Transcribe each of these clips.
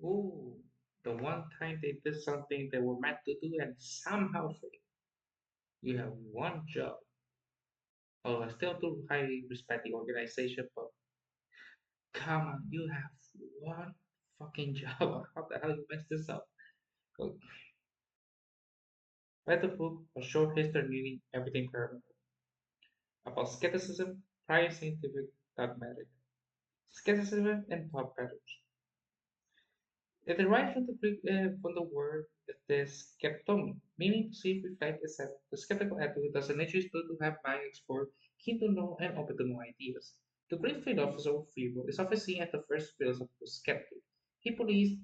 Ooh, the one time they did something they were meant to do and somehow failed. You have one job. Oh, I still do highly respect the organization, but come on, you have one fucking job. How the hell you messed this up? Go write a book, a short history meaning everything paranormal. About skepticism, prior scientific dogmatic. Skepticism and thought patterns. It derives from the word the skeptomy, meaning to see, reflect, etc. The skeptical attitude does an nature to have mind explored, keen to know, and open to new ideas. The great philosopher of Frege is often seen as the first philosophical skeptic. He believes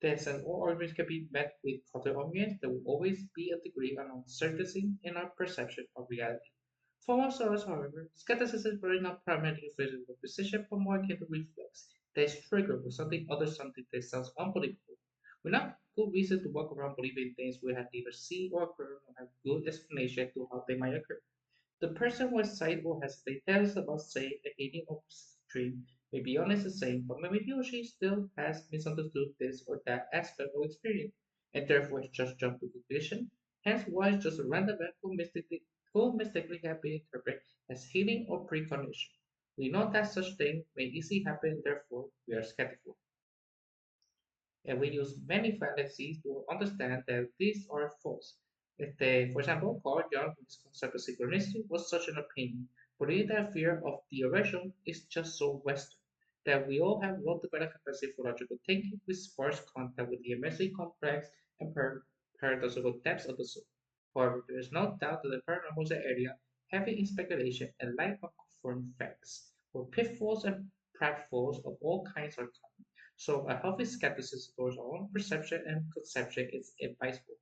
that since all arguments can be met with counter-arguments, there will always be a degree of uncertainty in our perception of reality. For most of us, however, skepticism is really not primarily a physical position, but more akin to reflex that is triggered with something other something that sounds unbelievable. We're not good reason to walk around believing things we have neither seen or heard or have good explanation to how they might occur. The person who sight or hesitate tells about say a hating or persistent dream may be honest the same, but maybe he or she still has misunderstood this or that aspect of experience, and therefore has just jumped to conclusion. Hence why it's just a random event who mistakenly have been interpreted as healing or precognition. We know that such things may easily happen, therefore we are skeptical. And we use many fallacies to understand that these are false. For example, Carl Jung, with his concept of synchronicity, was such an opinion, believing that fear of the irrational is just so Western, that we all have well-developed capacity for logical thinking with sparse contact with the immensely complex and paradoxical depths of the soul. However, there is no doubt that the paranormal is an area heavy in speculation and lack of confirmed facts, where pitfalls and pratfalls of all kinds are common. So a healthy skepticism towards our own perception and conception is advisable.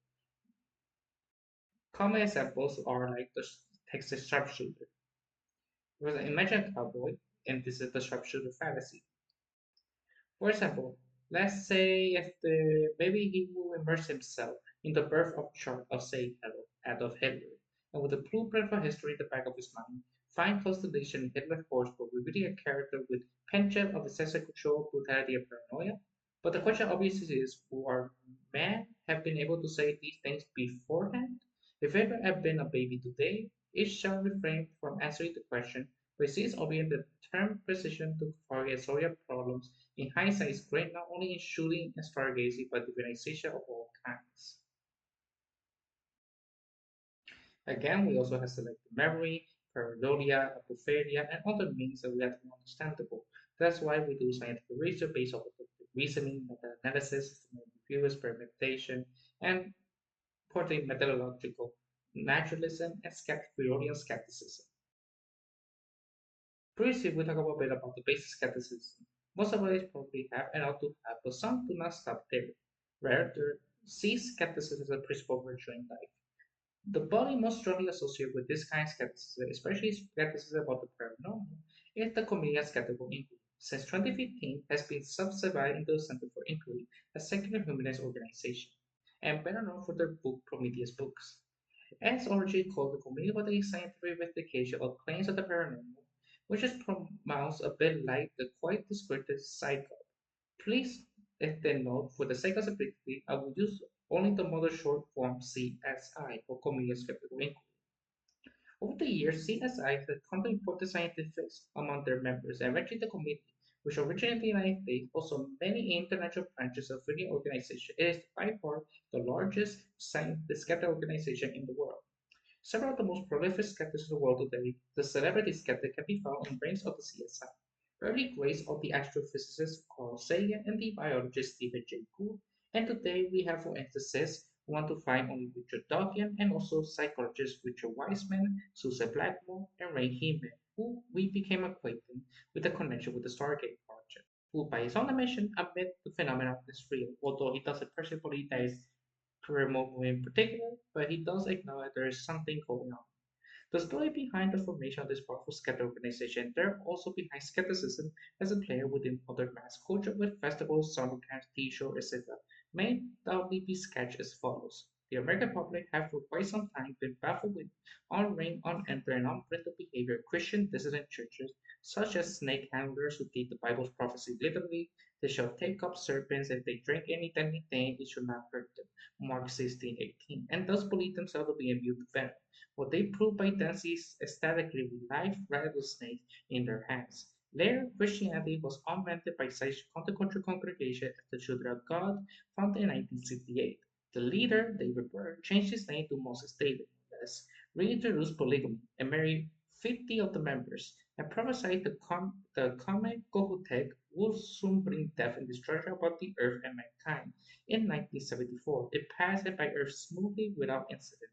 Common examples are like the Texas sharpshooter. Because imagine a cowboy, and this is the sharpshooter fallacy. For example, let's say if maybe he will immerse himself in the birth of chart of say Adolf Hitler, and with a blueprint for history in the back of his mind, find constellation in Hitler's horoscope revealing a character with penchant of excessive control, brutality, and paranoia. But the question obviously is, will our man have been able to say these things beforehand? If Hitler had been a baby today, it shall refrain from answering the question, but it seems obvious that the term precision to target Soviet problems in hindsight is great not only in shooting and stargazing, but divinization of all kinds. Again, we also have selective memory, pareidolia, apophagia, and other means that we have to be understandable. That's why we do scientific research based on deductive reasoning, meta-analysis, systematic review, experimentation, and important methodological naturalism and Freudian skepticism. Previously, we talked a bit about the basic skepticism. Most of us probably have and ought to have, but some do not stop there. Rather, see skepticism as a principal virtue in life. The body most strongly associated with this kind of skepticism, especially skepticism about the paranormal, is the Commedia Skeptical Inquiry. Since 2015, has been subdivided into the Center for Inquiry, a secular humanist organization, and better known for their book Prometheus books. As originally called, the Committee was a scientific investigation of claims of the paranormal, which is pronounced a bit like the quite descriptive psycho. Please then note, for the sake of simplicity, I will use only the mother short form CSI, or Comedian Skeptical Inquiry. Over the years, CSI has come to important scientists among their members, and eventually the committee, which originated in the United States, also many international branches of the organization. It is by far the largest scientific skeptic organization in the world. Several of the most prolific skeptics in the world today, the celebrity skeptic, can be found in ranks of the CSI. Early grades of the astrophysicist Carl Sagan and the biologist Stephen Jay Gould, and today we have, for instance, one to find only Richard Dawkins and also psychologist Richard Wiseman, Susan Blackmore, and Ray Heeman, who we became acquainted with a connection with the Stargate project, who by his own admission admit the phenomenon is real, although he doesn't personally believe that it's remote in particular, but he does acknowledge there is something going on. The story behind the formation of this powerful skeptic organization, they're also behind skepticism as a player within modern mass culture with festivals, summer camps, t-shirts, etc., may doubly be sketched as follows. The American public have for quite some time been baffled with on-ring, on-enter, and on-printed behavior of Christian dissident churches such as snake handlers who take the Bible's prophecy literally. They shall take up serpents. If they drink any deadly thing, it shall not hurt them. Mark 16:18. And thus believe themselves to be imbued with venom. What they prove by dancing ecstatically with live rattlesnakes in their hands. Later, Christianity was augmented by such counterculture congregation as the Children of God, founded in 1968. The leader, David Byrne, changed his name to Moses David, thus reintroduced polygamy and married 50 of the members, and prophesied the comet Kohutec would soon bring death and destruction upon the earth and mankind. In 1974, it passed by Earth smoothly without incident.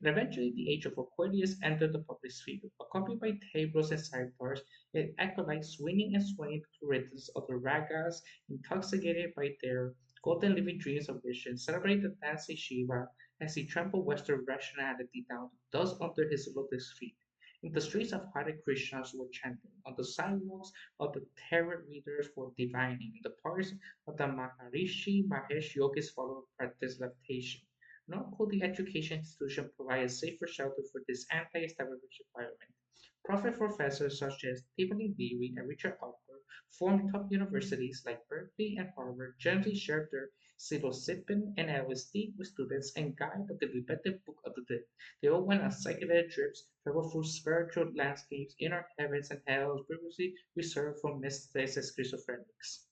And eventually the age of Aquarius entered the public sphere, accompanied by tables and sidebars, and acolytes swinging and swaying to the rhythms of the ragas, intoxicated by their golden living dreams of vision, celebrate the dancing Shiva as he trampled Western rationality down to dust under his lotus feet. In the streets of Hare Krishnas were chanting, on the sidewalks of the tarot readers were divining, in the parks of the Maharishi Mahesh Yogis followed practice lactation. Nor could the education institution provide a safer shelter for this anti-establishment environment. Private professors such as Tiffany Leary and Richard Alpert formed top universities like Berkeley and Harvard generally shared their psilocybin and LSD with students and guided by the Tibetan Book of the Dead. They all went on psychedelic trips, traveled through spiritual landscapes, inner heavens and hells previously reserved for mystics and schizophrenics.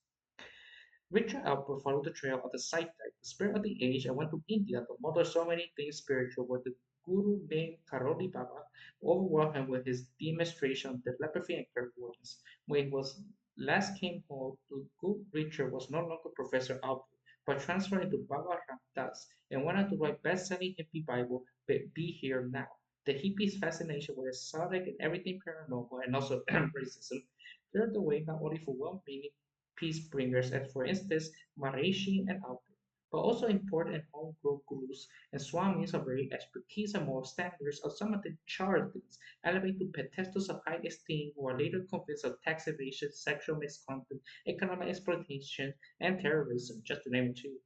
Richard Alpert followed the trail of the Scythe, the spirit of the age, and went to India to model so many things spiritual, where the guru named Karoli Baba overwhelmed him with his demonstration of telepathy and clairvoyance. When he was last came home, the good Richard was no longer Professor Alpert, but transferred into Baba Ram Das and went on to write best-selling hippie Bible, Be Here Now. The hippies' fascination with exotic and everything paranormal and also racism cleared the way not only for well-meaning peace bringers as for instance Maharishi and Alpert, but also important and homegrown gurus and swamis of very expertise and moral standards of some of the charlatans elevated to pedestals of high esteem who are later convinced of tax evasion, sexual misconduct, economic exploitation, and terrorism, just to name a few.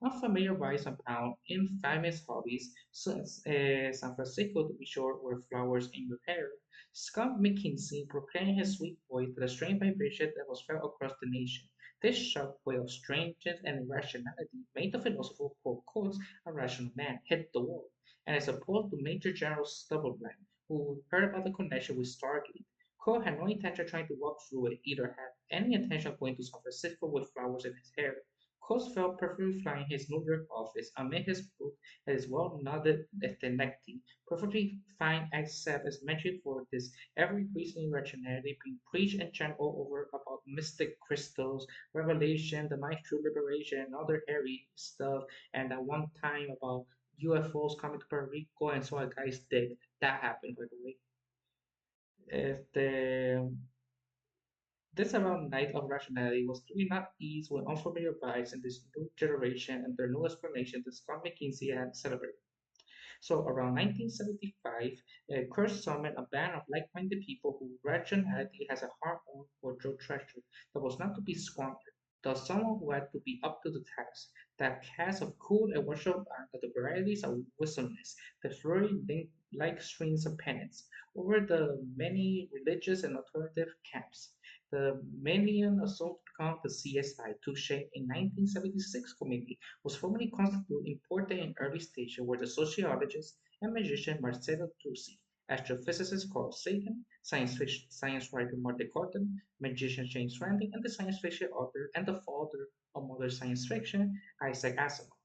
Unfamiliar rice and pound, infamous hobbies, San Francisco to be sure, where flowers in your hair. Scott McKinsey proclaimed his sweet voice to the strange vibration that was felt across the nation. This shockwave of strangeness and irrationality made the philosopher Paul Coates a rational man, hit the wall, and as opposed to Major General Stubbleblind, who heard about the connection with Stargate. Cole had no intention of trying to walk through it, either had any intention of going to San Francisco with flowers in his hair. Coase felt perfectly fine in his New York office amid his book and his well-nodded Ethnecty, perfectly fine except as mentioned for this ever-increasing irrationality being preached and chanted all over about mystic crystals, revelation, the mind's true liberation, and other hairy stuff, and that one time about UFOs coming to Puerto Rico and so a guy's dick. That happened, by the way. Este, This around night of rationality was clearly not eased with unfamiliar vibes in this new generation and their new explanation that Scott McKinsey had celebrated. So around 1975, Kurt summoned a band of like-minded people whose rationality has a hard-earned cultural treasure that was not to be squandered. Thus, someone who had to be up to the task, that cast of cool and worship of the varieties of wisdomness, the flurry like strings of penance, over the many religious and alternative camps. The Malian assault to become the CSI took shape in 1976 committee was formally constituted important in early stage were the sociologist and magician Marcelo Tursi, astrophysicist Carl Sagan, science writer Marty Cotton, magician James Randi, and the science fiction author and the father of modern science fiction, Isaac Asimov.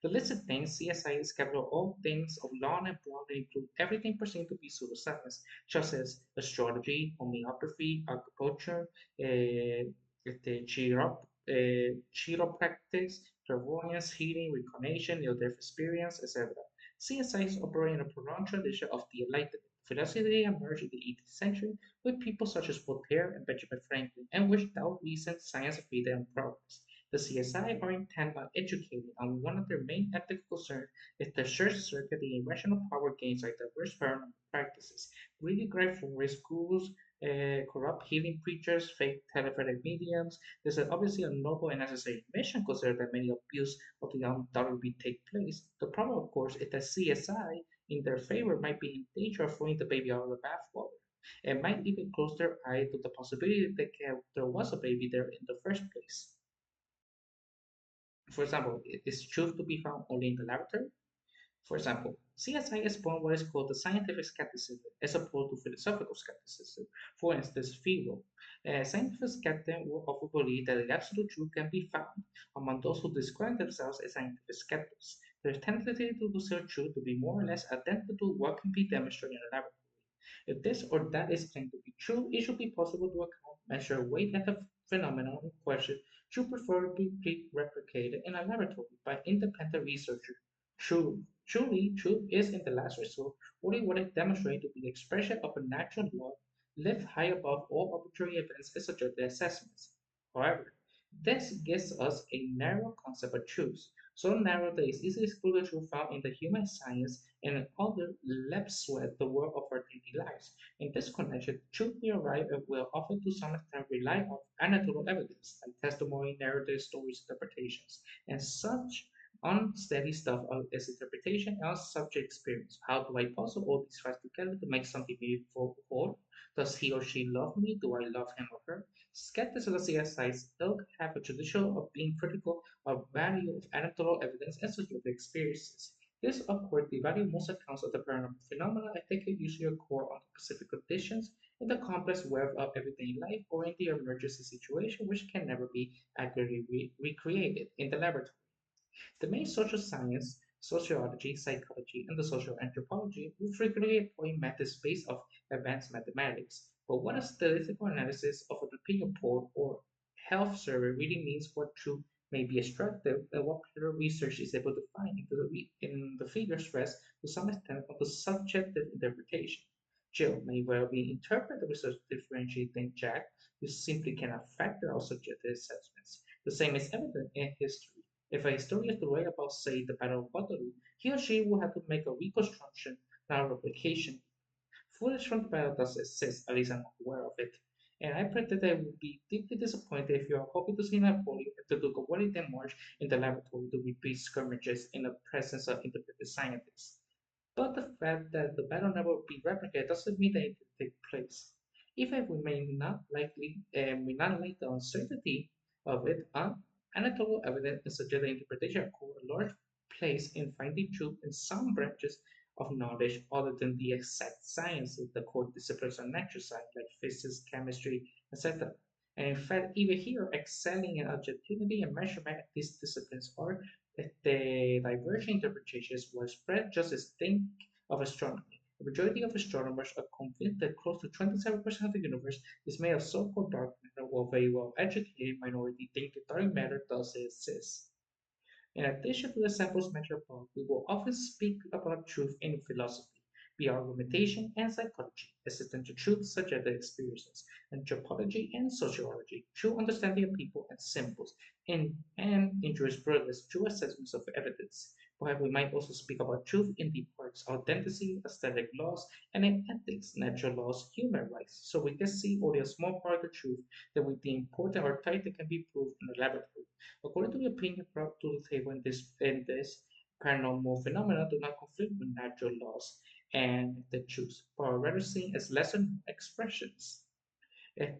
The list of things CSI is capital all things of long and broad and include everything perceived to be pseudoscience, such as astrology, homeopathy, acupuncture, chiropractice, clairvoyance, healing, reincarnation, near-death experience, etc. CSIs operate in a prolonged tradition of the Enlightenment. Philosophy emerged in the 18th century with people such as Voltaire and Benjamin Franklin, and which doubt reason, science, faith, and progress. The CSI are intent on educating on one of their main ethical concerns is the church circuit the irrational power gains by diverse paranormal practices, greedy grateful schools, corrupt healing preachers, fake telepathic mediums. This is obviously a noble and necessary mission considering that many abuse of the undoubtedly take place. The problem, of course, is that CSI, in their favor, might be in danger of throwing the baby out of the bathwater. and might even close their eye to the possibility that there was a baby there in the first place. For example, is truth to be found only in the laboratory? For example, CSI explores what is called the scientific skepticism as opposed to philosophical skepticism. For instance, free will. Scientific skeptics will often believe that the absolute truth can be found among those who describe themselves as scientific skeptics. Their tendency to consider truth to be more or less identical to what can be demonstrated in a laboratory. If this or that is claimed to be true, it should be possible to account, measure, weight, that the phenomenon in question should preferably be replicated in a laboratory by independent researchers. Truly, truth is in the last resort only what is demonstrated to be the expression of a natural law left high above all arbitrary events and subjective assessments. However, this gives us a narrow concept of truth, so narrow that it is easily excluded truth found in the human science and in other less sweat the world of our daily lives. In this connection, truth we arrive at will often to some extent rely on anecdotal evidence, like testimony, narrative, stories, interpretations, and such unsteady stuff as interpretation and subject experience. How do I puzzle all these facts together to make something meaningful whole? Does he or she love me? Do I love him or her? Skeptics of the CSI still have a tradition of being critical of value of anecdotal evidence and subjective experiences. This awkward devalue most accounts of the paranormal phenomena as they can usually occur under specific conditions in the complex web of everyday life or in the emergency situation which can never be accurately recreated in the laboratory. The main social science, sociology, psychology, and the social anthropology will frequently employ methods based off advanced mathematics. But what a statistical analysis of an opinion poll or health survey really means what truth may be extractive and what better research is able to find in the figures rest to some extent on the subjective interpretation. Jill may well be interpreted the research differentiating Jack, you simply cannot factor out subjective assessments. The same is evident in history. If a historian is to write about, say, the Battle of Waterloo, he or she will have to make a reconstruction, not a replication. Footage from the battle does exist, at least I'm aware of it. And I predict that I would be deeply disappointed if you are hoping to see Napoleon at the Duke of Wellington march in the laboratory to repeat skirmishes in the presence of independent scientists. But the fact that the battle never will be replicated doesn't mean that it will take place. Even we may not like the uncertainty of it, anecdotal evidence and subjective interpretation hold a large place in finding truth in some branches of knowledge other than the exact sciences, the core disciplines of natural science like physics, chemistry, etc. And in fact, even here, excelling in objectivity and measurement, these disciplines are the divergent interpretations were spread just as think of astronomy. The majority of astronomers are convinced that close to 27% of the universe is made of so-called dark matter, while very well-educated minority think that dark matter does exist. In addition to the samples mentioned above, we will often speak about truth in philosophy, beyond argumentation and psychology, existential truths such as the experiences, anthropology and sociology, true understanding of people and symbols, in jurisprudence, true assessments of evidence. Perhaps we might also speak about truth in the arts, authenticity, aesthetic laws, and in ethics, natural laws, human rights. So we can see only a small part of the truth that we deem important or tight that can be proved in a laboratory. According to the opinion brought to the table in this paranormal phenomena do not conflict with natural laws and the truth, but are rather seen as lesser expressions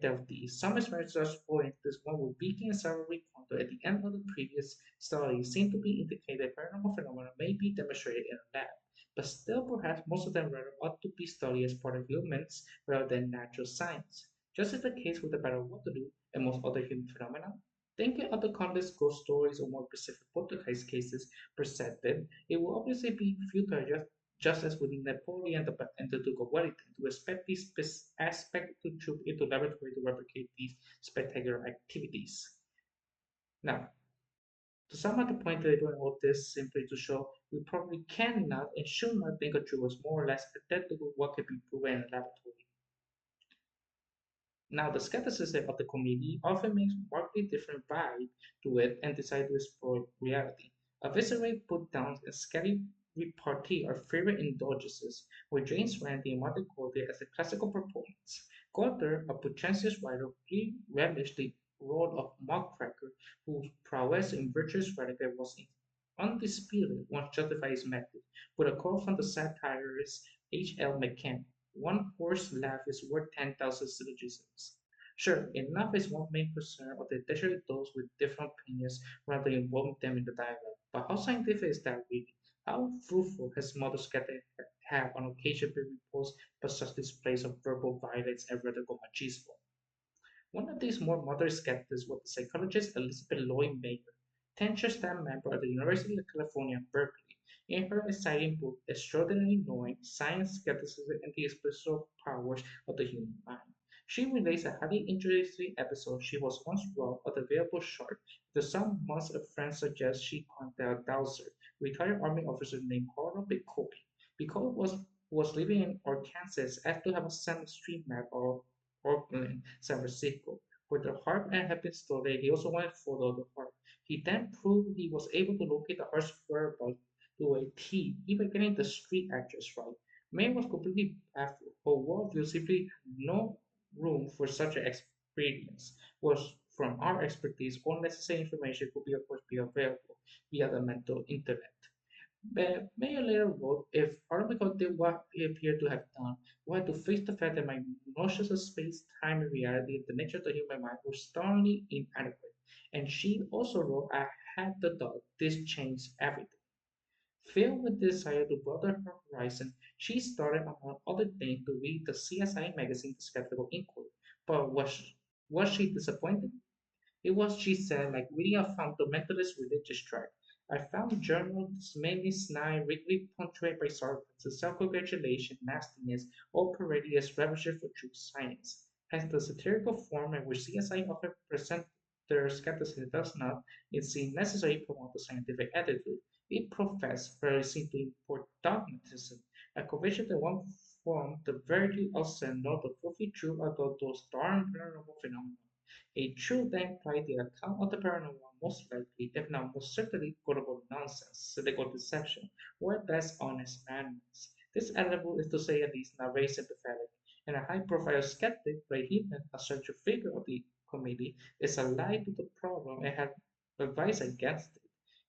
of these. Some researchers point this one would begin several recounted at the end of the previous study seem to be indicate that paranormal phenomena may be demonstrated in a lab, but still perhaps most of them rather ought to be studied as part of humans rather than natural science. Just as the case with the Battle of Waterloo and most other human phenomena, thinking of the countless ghost stories or more specific poltergeist cases presented, it will obviously be futile just as with Napoleon and the Duke of Wellington, to expect these aspects to troop into laboratory to replicate these spectacular activities. Now, to sum up the point that I doing all this simply to show we probably cannot and should not think of truth as more or less identical to what can be proven in a laboratory. Now, the skepticism of the community often makes markedly different vibe to it and decide to explore reality. A visceral put down and scary repartee are favorite indulgences, with James Randi and Martin Gordy as the classical proponents. Gorder, a pretentious writer, relished the role of muckraker, whose prowess in virtuous rhetoric was undisputed once justified his method, with a quote from the satirist H. L. McCann. one forced laugh is worth 10,000 syllogisms. Sure, enough is one main concern of the dictionary those with different opinions rather than involving them in the dialogue. But how scientific is that really? How fruitful has Mother Scattered have on occasion been repulsed by such displays of verbal violence and radical machismo? One of these more modern skeptics was the psychologist Elizabeth Lloyd Mayer, tenure-staff member at the University of California, Berkeley. In her exciting book, Extraordinary Knowing, Science, Skepticism, and the Expressive Powers of the Human Mind, she relates a highly interesting episode she was once wrote of the available shark. After some months, a friend suggests she contact a Dowser, retired Army officer named Harold Bicoy. Bicoy was living in Arkansas after having sent a street map of Oakland, San Francisco, where the harp had been stolen. He also wanted a photo of the harp. He then proved he was able to locate the harp's whereabouts to a T, even getting the street address right. May was completely baffled. Her worldview simply had no room for such an experience. Was from our expertise, all necessary information could be, of course, be available via the mental intellect. Mayer later wrote, if Armico did what he appeared to have done, we had to face the fact that my notions of space, time, and reality, and the nature of the human mind were startlingly inadequate. And she also wrote, I had the thought this changed everything. Filled with the desire to broaden her horizon, she started, among other things, to read the CSI magazine The Skeptical Inquiry. But was she disappointed? It was, she said, like reading a fundamentalist religious tract. I found journals mainly snide, rigidly punctuated by sarcasm, self-congratulation, nastiness, all paraded as ravages for true science. As the satirical form in which CSI often present their skepticism does not, it seemed necessary to promote the scientific attitude. It professed, very simply, import dogmatism, a conviction that one form the virtue of saying not the fully true about those darn paranormal phenomena. A truth that implied the account of the paranormal most likely, if not most certainly, quotable nonsense, cynical deception, or at best honest madness. This animal is to say at least not very sympathetic, and a high-profile skeptic, Ray Heaton, a central figure of the committee, is alive to the problem and had advised against it.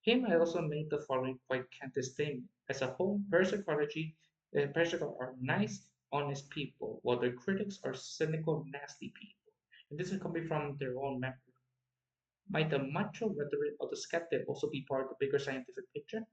He might also make the following quite candid statement. As a whole, Persians are nice, honest people, while their critics are cynical, nasty people. And this is coming from their own mouth. Might the macho rhetoric of the skeptic also be part of the bigger scientific picture?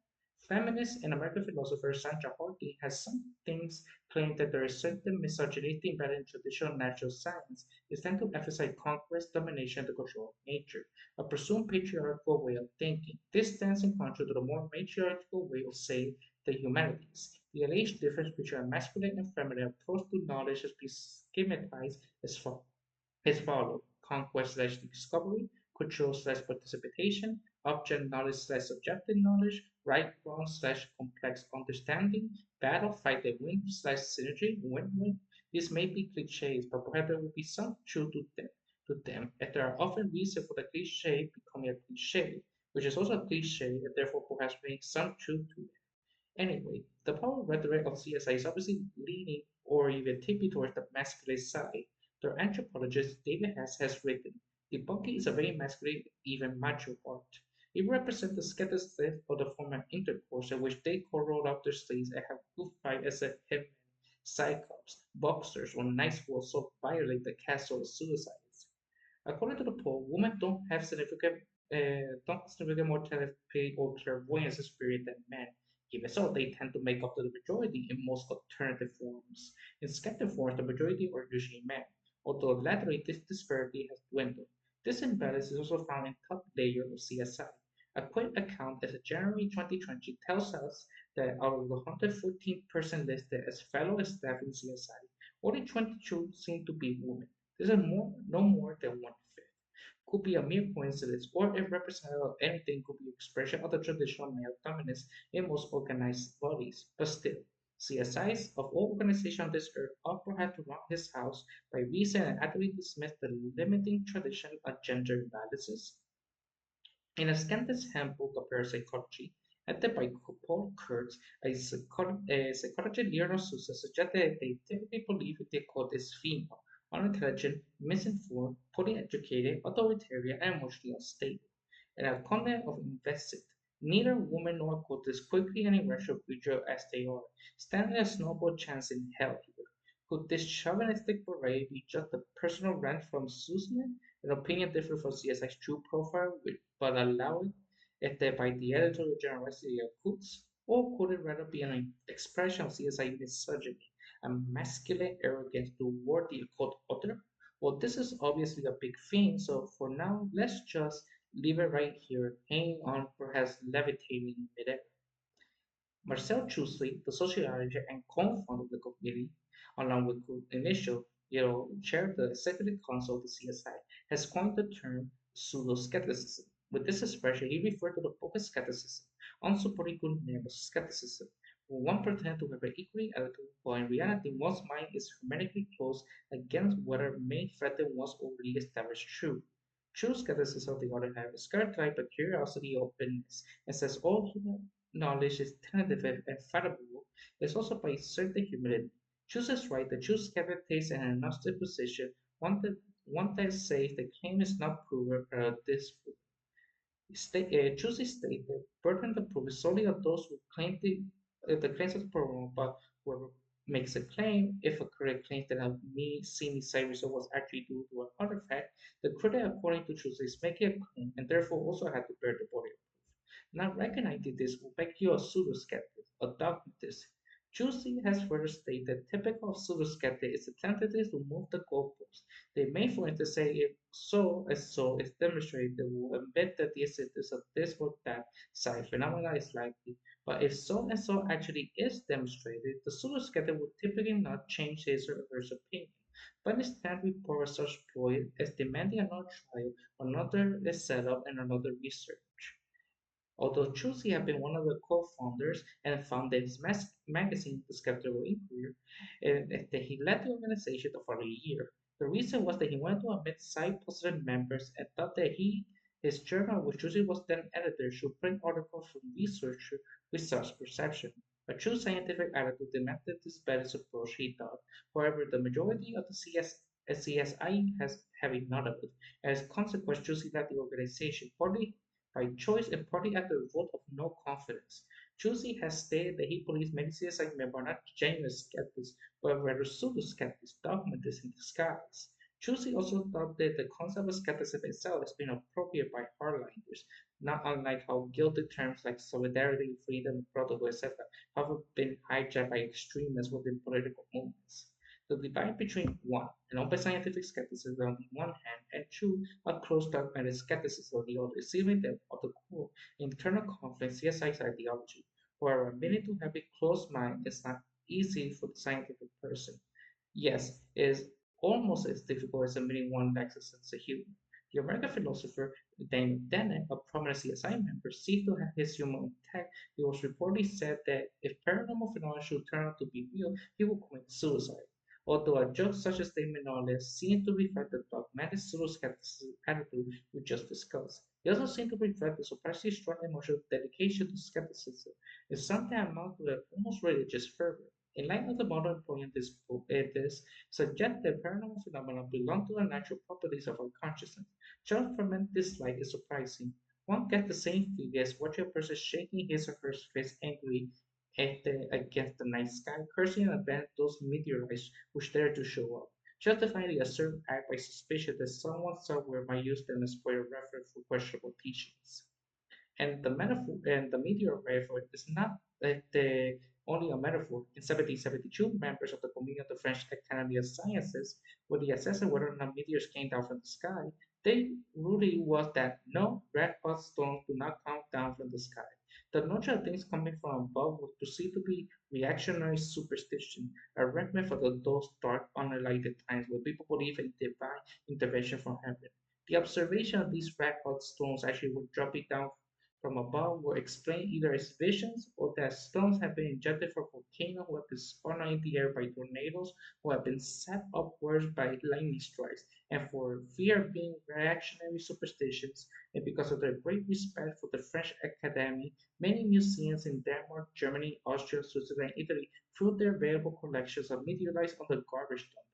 Feminist and American philosopher Sandra Harding has some things claimed that there is certain misogyny embedded in traditional natural science is tend to emphasize conquest, domination, and the control of nature, a presumed patriarchal way of thinking. This stands in contrast to the more matriarchal way of, say, the humanities. The alleged difference between a masculine and feminine approach to knowledge has been schematized as follows: conquest slash discovery, control slash participation, object knowledge slash subjective knowledge, right wrong slash complex understanding, battle fight the win slash synergy, win win. These may be cliches, but perhaps there will be some truth to them, as there are often reasons for the cliche becoming a cliche, which is also a cliche, and therefore perhaps being some truth to it. Anyway, the power rhetoric of CSI is obviously leaning or even tipping towards the masculine side. The anthropologist David Hess has written, debunking is a very masculine, even macho art. It represents the skepticism of the former intercourse in which they roll up their sleeves and have good fight as a hitman, cyclops, boxers, or nice wolves so violate the castle of suicides. According to the poll, women don't have significant more telepathy or clairvoyance experience than men. Even so, they tend to make up to the majority in most alternative forms. In skeptic forms, the majority are usually men, although latterly this disparity has dwindled. This imbalance is also found in top layer of CSI. A quick account as of January 2020 tells us that out of the 114% listed as fellow staff in CSI, only 22 seem to be women. This is no more than one-fifth. Could be a mere coincidence, or if representative of anything, could be expression of the traditional male dominance in most organized bodies. But still, CSIs of all organizations on this earth ought had to run his house by reason and utterly dismiss the limiting tradition of gender imbalances. In a Scandinav's Handbook of Parapsychology, edited by Paul Kurtz, a psychology leader Susa suggested that they typically believe the occult is female, unintelligent, misinformed, poorly educated, authoritarian, and emotionally unstable. And a content of invested. Neither woman nor occult is quickly and irrational creature as they are, standing a snowball chance in hell here. Could this chauvinistic foray be just a personal rant from Susan, an opinion different from CSI's true profile, but allowed by the editorial generosity of Coots? Or could it rather be an expression of CSI misogyny, a masculine arrogance toward the occult other? Well, this is obviously a big theme, so for now, let's just leave it right here, hanging on, perhaps levitating in midair. Marcel Chusli, the sociologist and co-founder of the committee, along with Good Initial, chair of the executive council of the CSI, has coined the term pseudo-skepticism. With this expression, he referred to the bogus skepticism, unsupported good name of skepticism, where one pretends to have an equally attitude, while in reality one's mind is hermetically closed against whatever main threaten one's already established truth. True skepticism, on the other hand, is characterized by curiosity, openness, and says all human knowledge is tentative and fallible, is also by certain humility. Chooses right, the true skeptic takes an agnostic position, one that says the claim is not proven or disproven. Choosing state the burden of proof is solely on those who claim the claims are proven, but whoever makes a claim, if a critic claims that a seeming side result was actually due to an artifact, the critic, according to Choosing, is making a claim and therefore also had to bear the body of proof. Now, recognizing this will make you a pseudo-skeptic, a dogmatist. Juicy has further stated that typical of pseudo-skeptic is the tendency to move the goalposts. They may, for instance, say if so is demonstrated, they will admit that the existence of this or that side phenomena is likely. But if so and so actually is demonstrated, the pseudo-skeptic will typically not change his or her opinion, but instead report such ploy as demanding another trial, another setup, and another research. Although Chusey had been one of the co-founders and founded his magazine, The Skeptical Inquirer, and that he led the organization the following year. The reason was that he wanted to admit side-positive members and thought that his journal, which Chusey was then editor, should print articles from researchers with such perception. A true scientific attitude demanded this balanced approach, he thought. However, the majority of the CSI has having none of it. As a consequence, Chusey led the organization, partly by choice and partly after a vote of no confidence. Chusey has stated that he believes many CSI members are not genuine skeptics, but rather pseudo-skeptics, dogmatists in disguise. Chusey also thought that the concept of skepticism itself has been appropriated by hardliners, not unlike how guilty terms like solidarity, freedom, protocol, etc. have been hijacked by extremists within political movements. The divide between one, an open scientific skepticism on the one hand, and two, a closed dogmatic skepticism on the other, is even the, of the core internal conflict CSI's ideology. However, admitting to have a closed mind is not easy for the scientific person. Yes, it is almost as difficult as admitting one lacks a sense of humor. The American philosopher Daniel Dennett, a prominent CSI member, seemed to have his humor intact. He was reportedly said that if paranormal phenomena should turn out to be real, he would commit suicide. Although a joke such as statement knowledge seemed to reflect the dogmatic pseudo-skepticism attitude we just discussed. It also seemed to reflect the surprisingly strong emotional dedication to skepticism. It's something amounts to an almost religious fervor. In light of the modern point in this book, it is suggests that paranormal phenomena belong to the natural properties of our consciousness. Just from this light is surprising. One gets the same feeling as watching a person shaking his or her fist angrily against the night sky, cursing in advance those meteorites which dare to show up, justifying the absurd act by suspicion that someone somewhere might use them as point of reference for questionable teachings. And the metaphor and the meteor metaphor is not only a metaphor. In 1772, members of the Committee of the French Academy of Sciences, when they assessed whether or not meteors came down from the sky, their ruling was that no, red hot stones do not come down from the sky. The notion of things coming from above was perceived to be reactionary superstition, a remnant for those dark, unenlightened times where people believe in divine intervention from heaven. The observation of these red hot stones actually were dropping down from above were explained either as visions or that stones have been ejected from volcanoes who have been spun out in the air by tornadoes who have been set upwards by lightning strikes, and for fear of being reactionary superstitions, and because of their great respect for the French Academy, many museums in Denmark, Germany, Austria, Switzerland, and Italy threw their valuable collections of meteorites on the garbage dump.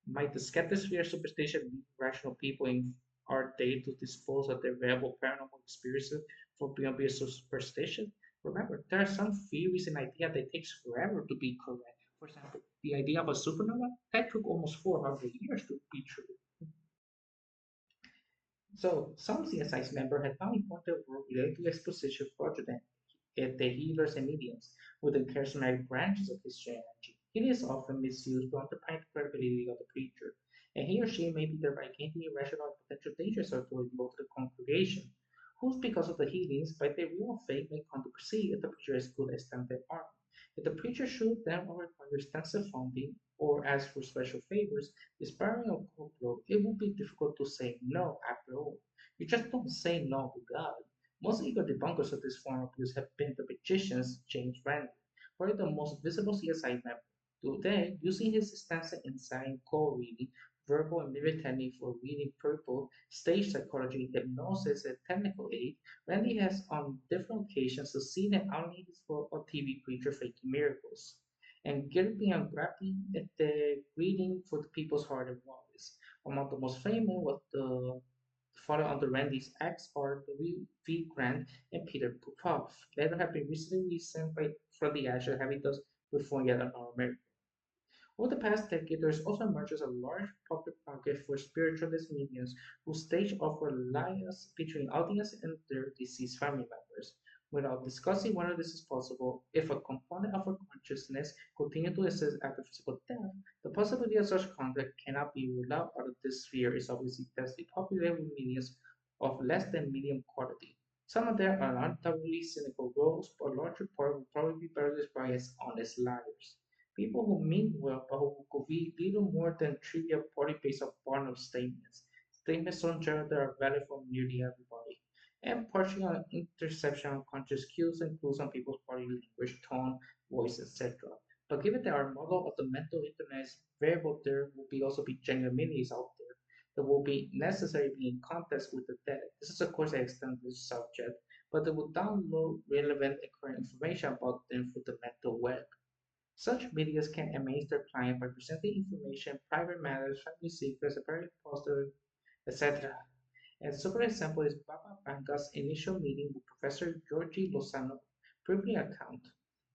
Might the skeptics fear superstition lead rational people in our day to dispose of their valuable paranormal experiences for beyond being superstition? Remember, there are some theories and ideas that takes forever to be correct. For example, the idea of a supernova that took almost 400 years to be true. So, some CSI's members had found important work related to exposition fraudulent the healers and mediums within charismatic branches of Christianity. It is often misused to undermine the credibility of the preacher, and he or she may be thereby gaining irrational and potential dangerous authority over the congregation, whose, because of the healings, by their real faith may come to perceive if the preacher is good as tempted harm. If the preacher should then require extensive funding or ask for special favors, despairing of overflow, it would be difficult to say no after all. You just don't say no to God. Most eager debunkers of this form of abuse have been the magicians James Randi, probably the most visible CSI member. Today, using his extensive insight in cold reading, verbal and mirror technique for reading purple, stage psychology, hypnosis, and technical aid, Randy has on different occasions succeeded in outlining his role of TV preacher faking miracles and galloping and grabbing at the reading for the people's heart and Wallace. Among the most famous was the father under Randy's ex-partner V. Grant and Peter Popoff. Later have been recently sent by from the ashes, having thus performed yet another miracle. Over the past decade, there has also emerged a large public market for spiritualist mediums who stage offer alliance between audience and their deceased family members. Without discussing whether this is possible, if a component of our consciousness continues to exist after physical death, the possibility of such contact cannot be ruled out, although this sphere is obviously densely populated with mediums of less than medium quality. Some of them are undoubtedly cynical rogues, but a larger part will probably be better described as honest liars. People who mean well but who could be little more than trivial party based upon of statements. Statements on general that are valid for nearly everybody. And partially on interception of conscious cues and clues on people's body language, tone, voice, etc. But given that our model of the mental internet is variable, there will be also be genuine meanings out there that will be necessarily be in context with the dead. This is of course an extended subject, but they will download relevant and current information about them through the mental web. Such medias can amaze their client by presenting information, private matters, family secrets, apparent posters, etc. A super example is Baba Vanga's initial meeting with Professor Georgi Lozano briefly account.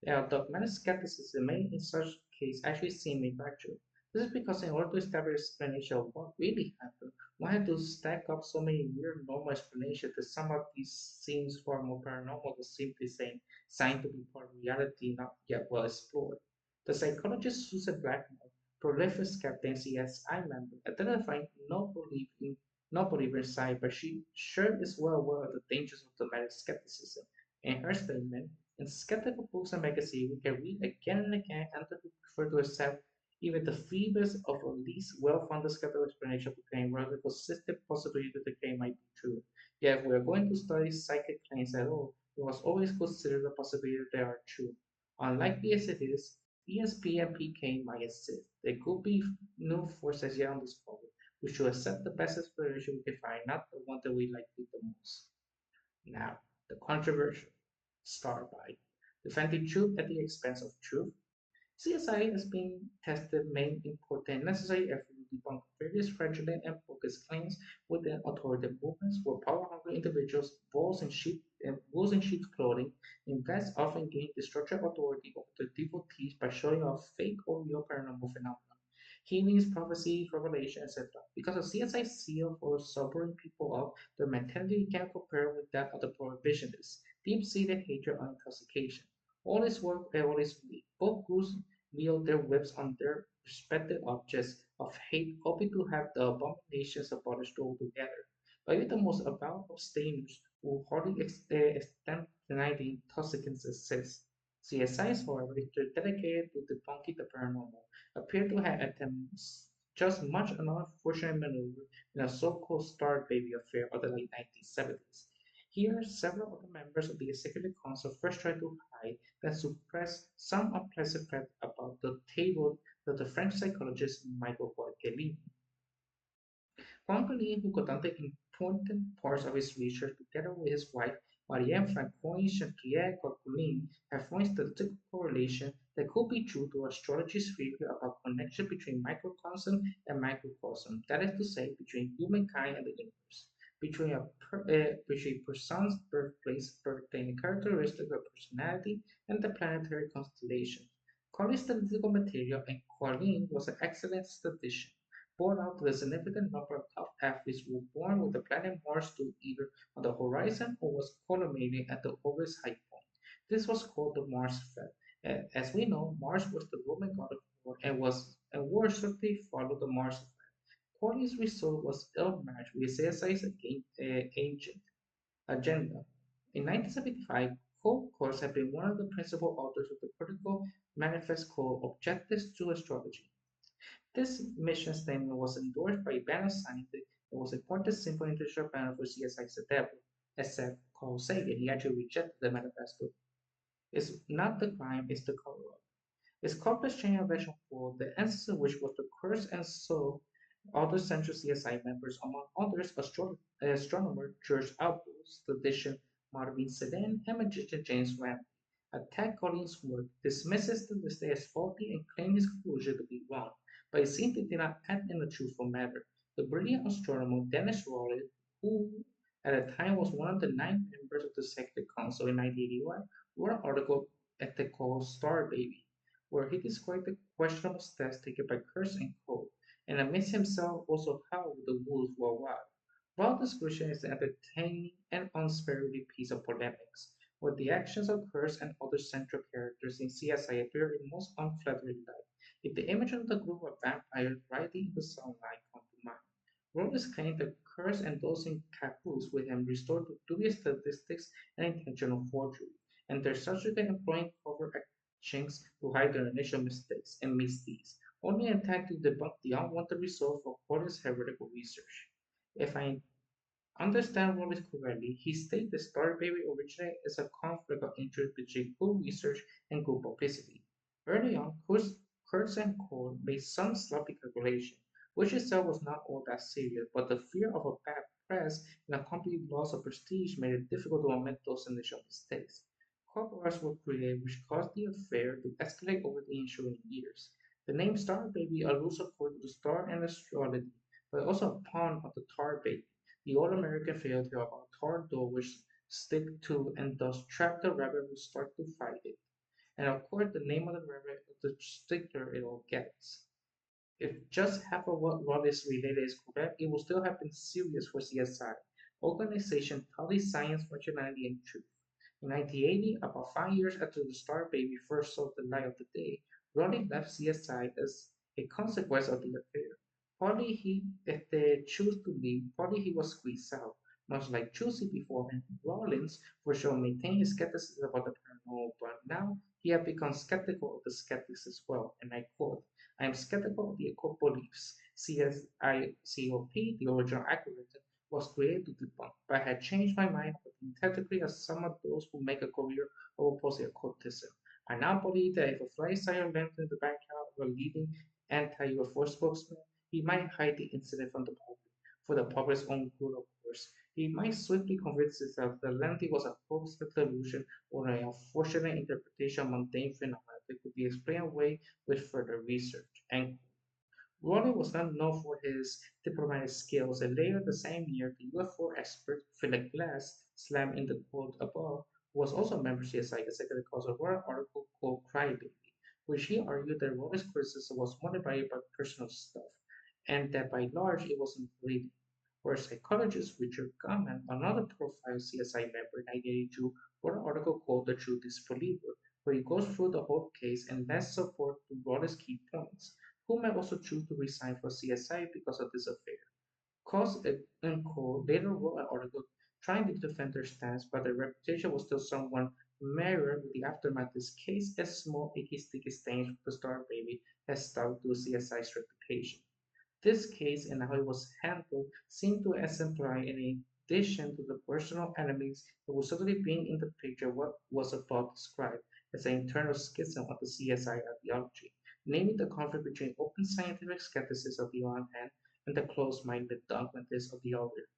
Dogmatic skepticism may in such case actually seem irrational. This is because in order to establish explanation of what really happened, one had to stack up so many weird normal explanations that some of these seems far more paranormal than simply saying sign to be part of reality not yet well explored. The psychologist Susan Blackmore, prolific skeptic and CSI member, identifying no believer side, but she sure is well aware of the dangers of dogmatic skepticism. In her statement, in skeptical books and magazines, we can read again and again until we prefer to accept even the feeblest of at least well-founded skeptical explanation of claim rather than consistent possibility that the claim might be true. Yet, if we are going to study psychic claims at all, we must always consider the possibility that they are true. Unlikely as it is, ESP and PK might exist. There could be new forces yet undiscovered. We should accept the best explanation we can find, not the one that we like the most. Now, the controversial start by defending truth at the expense of truth. CSI has been tested main important necessary effort to debunk various fraudulent and bogus claims within authoritative movements where power-hungry individuals, wolves in sheep's clothing, invest often gain destructive authority over their devotees by showing off fake or real paranormal phenomena. Healings, prophecies, revelation, etc. Because of CSI's seal for sobering people up, their mentality can compare with that of the prohibitionists, deep-seated hatred and intoxication. All is work and all is weak. Both groups wield their whips on their respective objects of hate, hoping to have the abominations abolished altogether. But even the most avowed abstainers will hardly extend deny the intoxicants exist. CSIs, however, if they're dedicated to debunking the paranormal, appear to have attempted just much an unfortunate maneuver in a so-called Star Baby affair of the late 1970s. Here, several other members of the Executive Council first tried to hide and suppress some unpleasant facts about the table that the French psychologist Michael Guattolini Franklin, who conducted important parts of his research together with his wife, Marie-Francoise Chantrier-Colquhoun, have found statistical correlation that could be true to astrology's theory about connection between microcosm and microcosm, that is to say, between humankind and the universe, between person's birthplace, birthday, and characteristics of personality, and the planetary constellation. Corey's statistical material and Colleen was an excellent statistician, bore out with a significant number of top athletes who were born with the planet Mars to either on the horizon or was culminating at the orbit's high point. This was called the Mars effect. As we know, Mars was the Roman god of war and war strictly followed the Mars effect. Corey's result was ill-matched with CSI's ancient agenda. In 1975, Cole Course had been one of the principal authors of the critical manifest called Objectives to Astrology. This mission statement was endorsed by a band of scientists and was a important simple international banner for CSI's endeavor, except Carl Sagan. He actually rejected the manifesto. It's not the crime, it's the cover up. Its corpus change version 4, the ancestor which was the curse and soul other central CSI members, among others astronomer George Albus, statistician Marvin Sedan, and magician James Randi, attack Collins' work, dismisses the list as faulty, and claims his conclusion to be wrong, but it seems they did not act in a truthful manner. The brilliant astronomer Dennis Raleigh, who at the time was one of the 9 members of the Secret Council in 1981, wrote an article called Star Baby, where he described the questionable steps taken by Kurtz and Cole, and amidst himself also howled with the wolves worldwide. While description is an entertaining and unsparing piece of polemics, where the actions of Kurtz and other central characters in CSI appear in most unflattering light, if the image of the group of vampires riding in the sunlight come to mind. Rhodes claimed that Kurtz and those in cahoots with him restored to dubious statistics and intentional forgery, and their subsequent employing covert actions to hide their initial mistakes and misdeeds, only intact to debunk the unwanted result of Porter's heretical research. If I understand Wallace correctly, he stated the Star Baby originated as a conflict of interest between good research and good publicity. Early on, Kurtz and Cole made some sloppy calculation, which itself was not all that serious, but the fear of a bad press and accompanied loss of prestige made it difficult to omit those initial mistakes. Corporals were created which caused the affair to escalate over the ensuing years. The name Star Baby alludes of course to the star and astrology, but also a pun of the Tar Baby, the old American fairy tale about tar dough which stick to and thus trap the rabbit who start to fight it. And of course the name of the rabbit the stricter it all gets. If just half of what Wallace related is correct, it will still have been serious for CSI, organization taught science, functionality, and truth. In 1980, about 5 years after the Star Baby first saw the light of the day, Ronnie left CSI as a consequence of the affair. Partly he if they chose to leave, partly he was squeezed out. Much like Chusey before him, Rollins for sure maintained his skepticism about the paranormal, but now he had become skeptical of the skeptics as well, and I quote, I am skeptical of the occult beliefs. CSICOP, the original algorithm, was created to debunk, but I had changed my mind about the integrity of some of those who make a career of opposing occultism. I now believe that if a fly sighter landed in the backyard of a leading anti-UFO spokesman, he might hide the incident from the public, for the public's own good, of course. He might swiftly convince himself that Landy was a hoax, a delusion, or an unfortunate interpretation of mundane phenomena that could be explained away with further research. And Raleigh was not known for his diplomatic skills, and later the same year, the UFO expert Philip Glass, slammed in the quote above, who was also a member of CSI, executive author of an article called Crybaby, which he argued that Raleigh's criticism was motivated by personal stuff, and that by large it was misleading. Whereas psychologist Richard Gutman, another profile CSI member in 1982, wrote an article called The True Disbeliever, where he goes through the whole case and lends support to Raleigh's key points, who may also choose to resign from CSI because of this affair. Cost and Co. later wrote an article trying to defend their stance, but their reputation was still somewhat marred with the aftermath of this case, as small icky sticky stains from the Star Baby has stuck to CSI's reputation. This case and how it was handled seemed to exemplify, in addition to the personal enemies that were suddenly being in the picture, what was above described as an internal schism of the CSI ideology, namely the conflict between open scientific skepticism on the one hand and the closed-minded dogmatism of the other.